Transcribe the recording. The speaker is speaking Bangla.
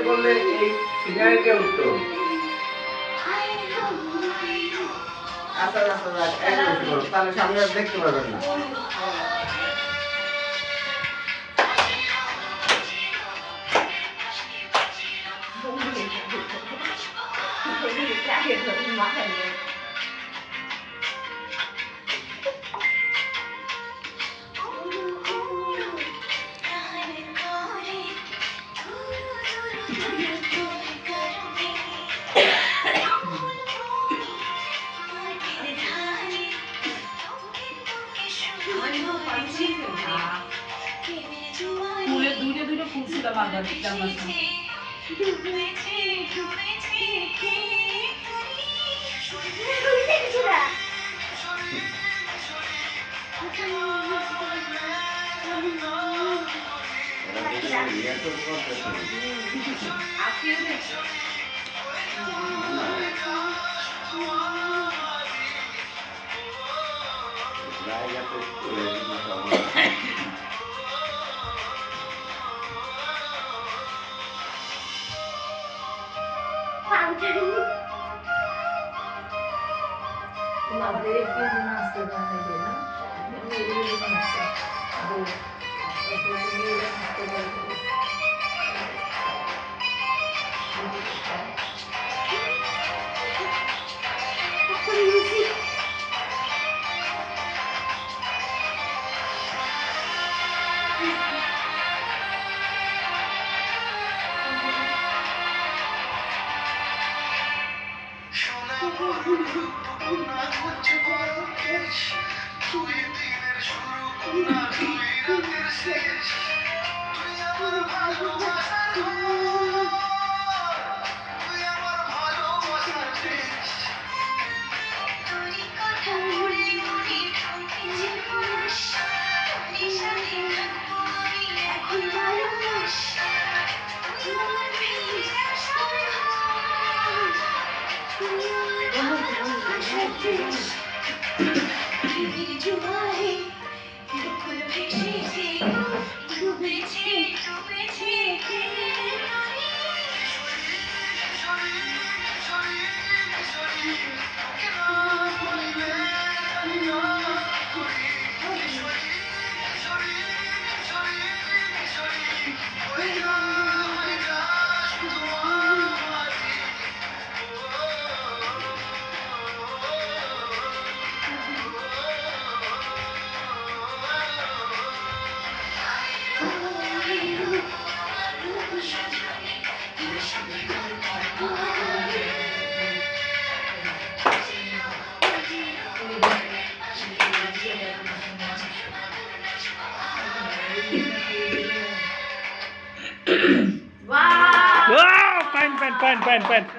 করলে এই সিনারিটা উঠতো। আচ্ছা আচ্ছা তাহলে সামনে আর দেখতে পাবেন না। ফুলে দূরে দূরে ফুল ছিল বাঁধা আমাদের একটু নাচতে বানাইবে না তুই দিনের শুরু না তুই রাতের শেষ, তুই আমার ভালোবাসার তুই আমার ভালোবাসার শেষ। তোর কথা বলে মনে ঢুকে যে মানুষ নিশানে থাকবো আমি এখন ভালোবাস। তুই আমার প্রিয় সর্বহারা, তুই আমার ভালোবাসার শেষ। জুয়ারে দুকুল ভেসেছে ডুবেছে ডুবেছে Wow! Fine.